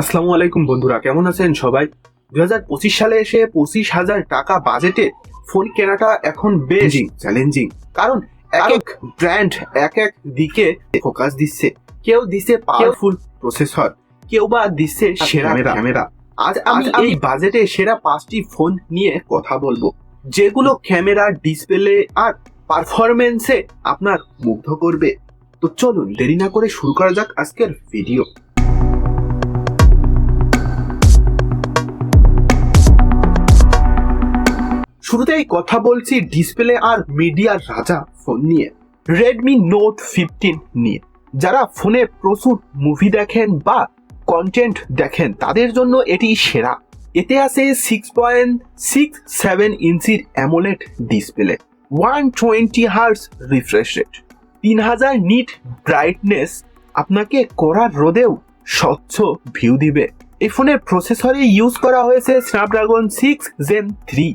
আসসালামু আলাইকুম বন্ধুরা, কেমন আছেন সবাই? 2025 সালে এসে 25,000 টাকা বাজেটে ফোন কেনাটা এখন বেশ চ্যালেঞ্জিং। কারণ এক এক ব্র্যান্ড এক এক দিকে ফোকাস দিচ্ছে। কেউ দিচ্ছে পাওয়ারফুল প্রসেসর, কেউ বা দিচ্ছে সেরা ক্যামেরা। আজ আমি এই বাজেটে সেরা 5টি ফোন নিয়ে কথা বলবো, যেগুলো ক্যামেরা, ডিসপ্লে আর পারফরমেন্সে আপনার মুগ্ধ করবে। তো চলুন দেরি না করে শুরু করা যাক আজকের ভিডিও। শুরুতেই কথা বলছি ডিসপ্লে আর মিডিয়ার রাজা ফোন নিয়ে, রেডমি নোট 15 নিয়ে। যারা ফোনে প্রচুর মুভি দেখেন বা কন্টেন্ট দেখেন তাদের জন্য এটি সেরা। এতে আছে 6.67 ইঞ্চির AMOLED display, 120 hertz refresh rate, 3000 nit brightness, আপনাকে কড়া রোদেও স্বচ্ছ ভিউ দিবে। এই ফোনের প্রসেসরে ইউজ করা হয়েছে স্ন্যাপড্রাগন 6 Gen 3,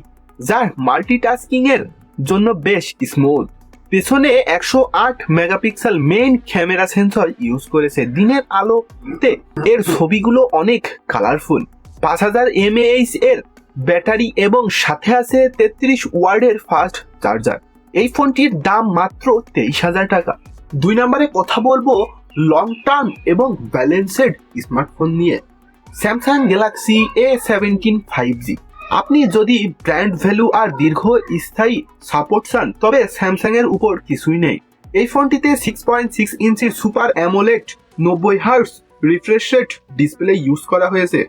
যার মাল্টিটাস্কিং এর জন্য বেশ স্মুথ। পেছনে 108 megapixel main camera sensor use করেছে। দিনের আলোতে এর ছবিগুলো অনেক কালারফুল। 5000 mAh এর ব্যাটারি এবং সাথে আছে 33 ওয়াটের ফাস্ট চার্জার। এই ফোনটির দাম মাত্র 23,000 টাকা। 2 নম্বরে কথা বলবো লং টার্ম এবং ব্যালেন্সেড স্মার্টফোন নিয়ে, স্যামসাং গ্যালাক্সি A17 5G। আপনি যদি ব্র্যান্ড ভ্যালু আর দীর্ঘস্থায়ী সাপোর্ট চান তবে স্যামসাং এর উপর কিছুই নেই। এই ফোনটিতে 6.6 ইঞ্চির super AMOLED 90 hertz refresh rate display use করা হয়েছে,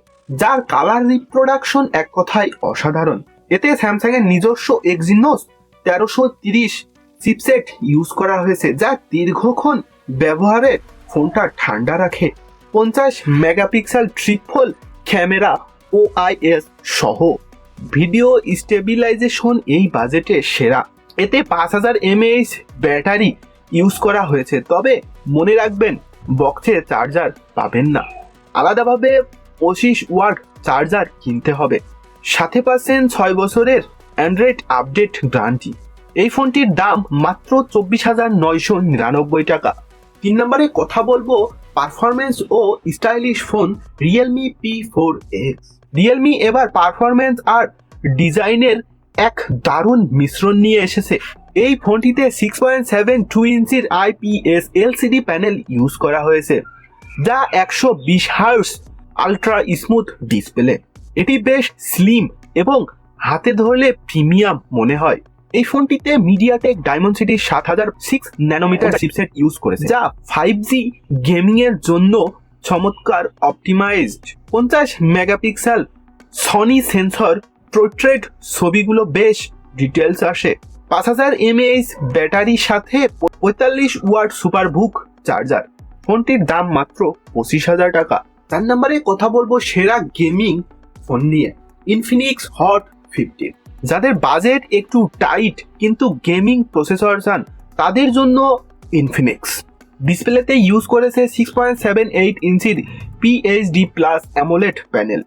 যার কালার রিপ্রোডাকশন এক কথায় অসাধারণ। এতে স্যামসাং এর নিজস্ব এক্সিনোস 1330 চিপসেট ইউজ করা হয়েছে, যা দীর্ঘক্ষণ ব্যবহারে ফোনটা ঠান্ডা রাখে। 50 মেগাপিক্সেল ট্রিপল ক্যামেরা OIS সহ ভিডিও স্টেবিলাইজেশন এই বাজেটে সেরা। এতে 5000 mAh ব্যাটারি ইউজ করা হয়েছে, তবে মনে রাখবেন বক্সে চার্জার পাবেন না, আলাদাভাবে 25 ওয়াট চার্জার কিনতে হবে। সাথে পাচ্ছেন 6 বছরের অ্যান্ড্রয়েড আপডেট গ্যারান্টি। এই ফোনটির দাম মাত্র 24,999 টাকা। 3 নম্বরে কথা বলবো পারফরমেন্স ও stylish phone Realme P4X। Realme এবার পারফরমেন্স আর ডিজাইনের এক দারুণ মিশ্রণ নিয়ে এসেছে। এই ফোনটিতে 6.72 ইঞ্চির IPS LCD প্যানেল ইউজ করা হয়েছে, যা 120 হার্টজ আলট্রা স্মুথ ডিসপ্লে। এটি বেশ স্লিম এবং হাতে ধরলে প্রিমিয়াম মনে হয়। এই ফোনটিতে MediaTek Dimensity 7006 nanometre chipset use করেছে, যা 5G গেমিং এর জন্য চমৎকার optimised. 50 megapixel Sony sensor, portrait ছবিগুলো বেশ ডিটেলস আসে। 5000 mAh ব্যাটারির সাথে 45 ওয়াট সুপারবুক চার্জার। ফোনটির দাম মাত্র 25,000 টাকা। 4 নম্বরে কথা বলবো সেরা গেমিং ফোন নিয়ে, ইনফিনিক্স হট 15। যাদের বাজেট একটু টাইট কিন্তু গেমিং প্রসেসর চান তাদের জন্য ইনফিনিক্স। ডিসপ্লেতে ইউজ করেছে 6.78 ইঞ্চির PHD প্লাস অ্যামোলেড প্যানেল,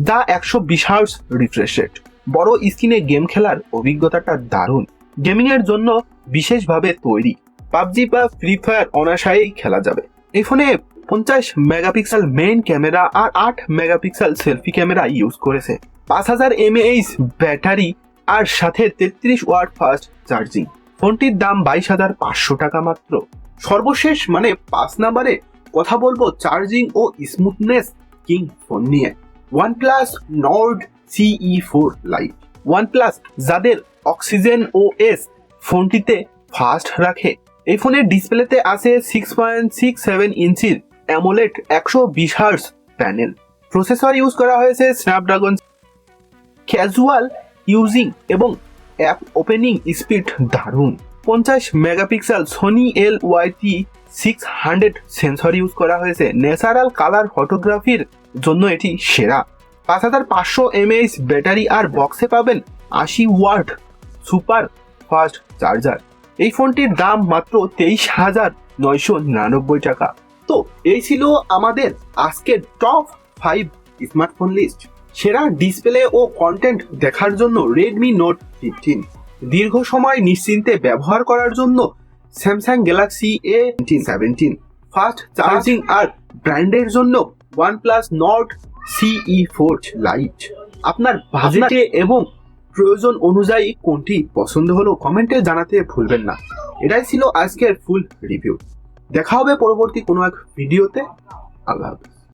যা 120 হার্টজ রিফ্রেশ রেট। বড় স্ক্রিনে গেম খেলার অভিজ্ঞতাটা দারুণ। গেমিং এর জন্য বিশেষভাবে তৈরি। পাবজি বা ফ্রি ফায়ার অনায়াসেই খেলা যাবে। এই ফোনে 50 মেগাপিক্সেল মেইন ক্যামেরা আর 8 মেগাপিক্সেল সেলফি ক্যামেরা ইউজ করেছে। 5000 mAh ব্যাটারি আর সাথে 33 ওয়াট ফাস্ট চার্জিং। ফোনটির দাম 22,500 টাকা মাত্র। সর্বশেষ 5 নম্বরে কথা বলবো চার্জিং ও স্মুথনেস কিং ফোন নিয়ে, OnePlus Nord CE4 Lite। OnePlus যাদের অক্সিজেন OS ফোনটিতে ফাস্ট রাখে। এই ফোনের ডিসপ্লেতে আছে 6.67 ইঞ্চির AMOLED 120 hertz panel. Processor use করা হয়েছে স্ন্যাপড্রাগন। ক্যাজুয়াল ইউজিং এবং অ্যাপ ওপেনিং স্পিড দারুণ। 50 megapixel Sony LYT600 sensor use করা হয়েছে। ন্যাচারাল কালার ফটোগ্রাফির জন্য এটি সেরা। 5500 mAh ব্যাটারি আর বক্সে পাবেন 80 ওয়াট সুপার ফাস্ট চার্জার। এই ফোনটির দাম মাত্র 23,999 টাকা। তো এই ছিল আমাদের আজকের টপ 5 স্মার্টফোন লিস্ট। সেরা ডিসপ্লে ও কন্টেন্ট দেখার জন্য রেডমি নোট 15, দীর্ঘ সময় নিশ্চিন্তে ব্যবহার করার জন্য Samsung Galaxy A17, fast charging আর ব্র্যান্ডের জন্য OnePlus Nord CE4 Lite। আপনার বাজেটে এবং প্রয়োজন অনুযায়ী কোনটি পছন্দ হলো কমেন্টে জানাতে ভুলবেন না। এটাই ছিল আজকের ফুল রিভিউ। দেখা হবে পরবর্তী কোনো এক ভিডিওতে। আল্লাহ হাফেজ।